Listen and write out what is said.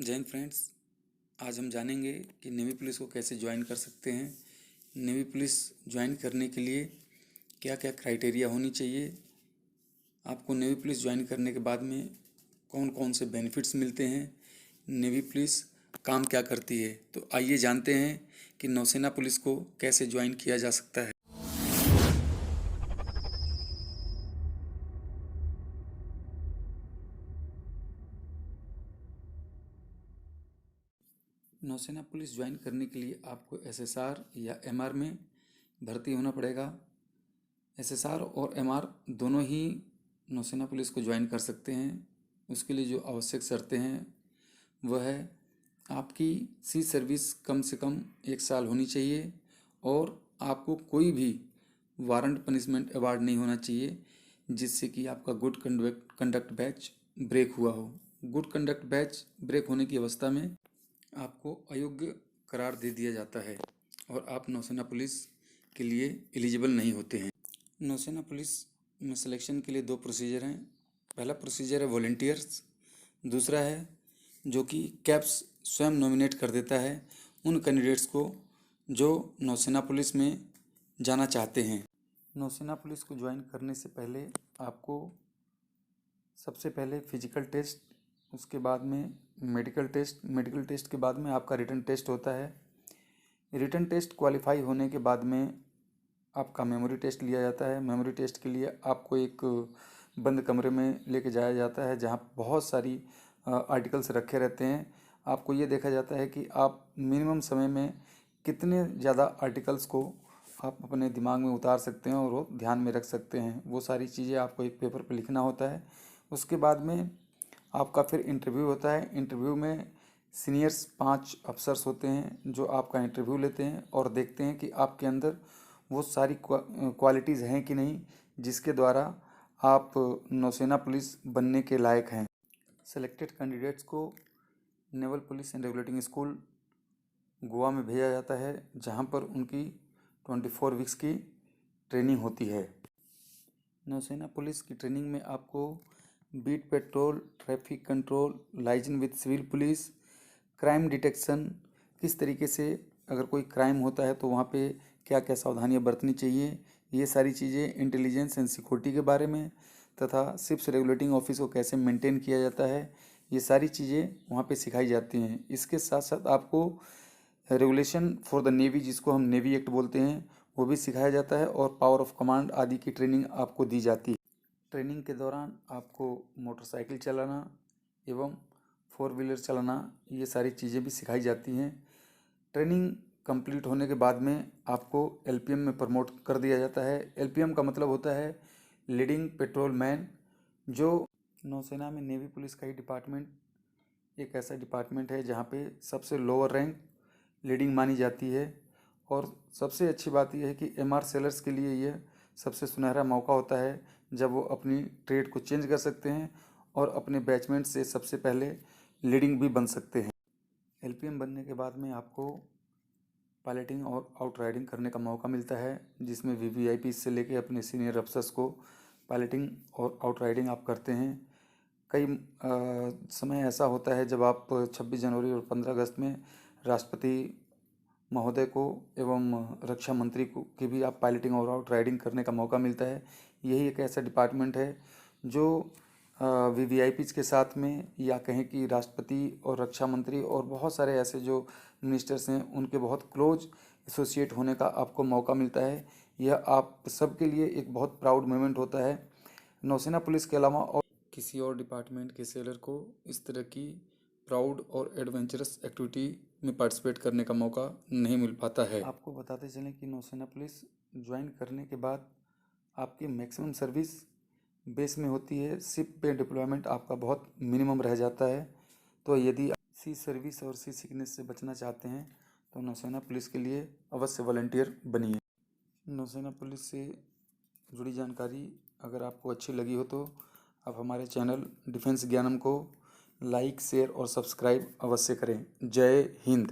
जय हिंद फ्रेंड्स। आज हम जानेंगे कि नेवी पुलिस को कैसे ज्वाइन कर सकते हैं। नेवी पुलिस ज्वाइन करने के लिए क्या क्या क्राइटेरिया होनी चाहिए, आपको नेवी पुलिस ज्वाइन करने के बाद में कौन कौन से बेनिफिट्स मिलते हैं, नेवी पुलिस काम क्या करती है। तो आइए जानते हैं कि नौसेना पुलिस को कैसे ज्वाइन किया जा सकता है। नौसेना पुलिस ज्वाइन करने के लिए आपको एसएसआर या एमआर में भर्ती होना पड़ेगा। एसएसआर और एमआर दोनों ही नौसेना पुलिस को ज्वाइन कर सकते हैं। उसके लिए जो आवश्यक शर्तें हैं वह है आपकी सी सर्विस कम से कम 1 साल होनी चाहिए और आपको कोई भी वारंट पनिशमेंट अवार्ड नहीं होना चाहिए जिससे कि आपका गुड कंडक्ट बैच ब्रेक हुआ हो। गुड कंडक्ट बैच ब्रेक होने की अवस्था में आपको अयोग्य करार दे दिया जाता है और आप नौसेना पुलिस के लिए एलिजिबल नहीं होते हैं। नौसेना पुलिस में सिलेक्शन के लिए 2 प्रोसीजर हैं। पहला प्रोसीजर है वॉलंटियर्स, दूसरा है जो कि कैप्स स्वयं नॉमिनेट कर देता है उन कैंडिडेट्स को जो नौसेना पुलिस में जाना चाहते हैं। नौसेना पुलिस को ज्वाइन करने से पहले आपको सबसे पहले फिजिकल टेस्ट, उसके बाद में मेडिकल टेस्ट के बाद में आपका रिटन टेस्ट होता है। रिटन टेस्ट क्वालिफाई होने के बाद में आपका मेमोरी टेस्ट लिया जाता है। मेमोरी टेस्ट के लिए आपको एक बंद कमरे में लेके जाया जाता है जहाँ बहुत सारी आर्टिकल्स रखे रहते हैं। आपको ये देखा जाता है कि आप मिनिमम समय में कितने ज़्यादा आर्टिकल्स को आप अपने दिमाग में उतार सकते हैं और वो ध्यान में रख सकते हैं। वो सारी चीज़ें आपको एक पेपर पर लिखना होता है। उसके बाद में आपका फिर इंटरव्यू होता है। इंटरव्यू में सीनियर्स 5 अफसर्स होते हैं जो आपका इंटरव्यू लेते हैं और देखते हैं कि आपके अंदर वो सारी क्वालिटीज़ हैं कि नहीं जिसके द्वारा आप नौसेना पुलिस बनने के लायक हैं। सेलेक्टेड कैंडिडेट्स को naval police and regulating school Goa में भेजा जाता है जहां पर उनकी 24 वीक्स की ट्रेनिंग होती है। नौसेना पुलिस की ट्रेनिंग में आपको beat patrol, traffic control, liaison with civil police, crime detection, किस तरीके से अगर कोई क्राइम होता है तो वहाँ पे क्या क्या सावधानियाँ बरतनी चाहिए, ये सारी चीज़ें, इंटेलिजेंस एंड सिक्योरिटी के बारे में, तथा शिप्स रेगुलेटिंग ऑफिस को कैसे मेंटेन किया जाता है, ये सारी चीज़ें वहाँ पे सिखाई जाती हैं। इसके साथ साथ आपको रेगुलेशन फॉर द नेवी, जिसको हम नेवी एक्ट बोलते हैं, वो भी सिखाया जाता है और पावर ऑफ कमांड आदि की ट्रेनिंग आपको दी जाती है। ट्रेनिंग के दौरान आपको मोटरसाइकिल चलाना एवं 4 व्हीलर चलाना, ये सारी चीज़ें भी सिखाई जाती हैं। ट्रेनिंग कंप्लीट होने के बाद में आपको एलपीएम में प्रमोट कर दिया जाता है। एलपीएम का मतलब होता है लीडिंग पेट्रोल मैन। जो नौसेना में नेवी पुलिस का ही डिपार्टमेंट एक ऐसा डिपार्टमेंट है जहाँ पे सबसे लोअर रैंक लीडिंग मानी जाती है। और सबसे अच्छी बात यह है कि एमआर सेलर्स के लिए यह सबसे सुनहरा मौका होता है जब वो अपनी ट्रेड को चेंज कर सकते हैं और अपने बैचमेंट से सबसे पहले लीडिंग भी बन सकते हैं। एलपीएम बनने के बाद में आपको पायलटिंग और आउट राइडिंग करने का मौका मिलता है जिसमें वीवीआईपी से लेके अपने सीनियर अफसर्स को पायलटिंग और आउट राइडिंग आप करते हैं। कई समय ऐसा होता है जब आप 26 जनवरी और 15 अगस्त में राष्ट्रपति महोदय को एवं रक्षा मंत्री को की भी आप पायलटिंग और आउट राइडिंग करने का मौका मिलता है। यही एक ऐसा डिपार्टमेंट है जो वीवीआईपीज के साथ में, या कहें कि राष्ट्रपति और रक्षा मंत्री और बहुत सारे ऐसे जो मिनिस्टर्स हैं उनके बहुत क्लोज एसोसिएट होने का आपको मौका मिलता है। यह आप सबके लिए एक बहुत प्राउड मोमेंट होता है। नौसेना पुलिस के अलावा और किसी और डिपार्टमेंट के सेलर को इस तरह की प्राउड और एडवेंचरस एक्टिविटी में पार्टिसिपेट करने का मौका नहीं मिल पाता है। आपको बताते चलें कि नौसेना पुलिस ज्वाइन करने के बाद आपकी मैक्सिमम सर्विस बेस में होती है। शिप पे डिप्लॉयमेंट आपका बहुत मिनिमम रह जाता है। तो यदि आप सी सर्विस और सी सिकनेस से बचना चाहते हैं तो नौसेना पुलिस के लिए अवश्य वॉलंटियर बनिए। नौसेना पुलिस से जुड़ी जानकारी अगर आपको अच्छी लगी हो तो आप हमारे चैनल डिफेंस ज्ञानम को लाइक, शेयर और सब्सक्राइब अवश्य करें। जय हिंद।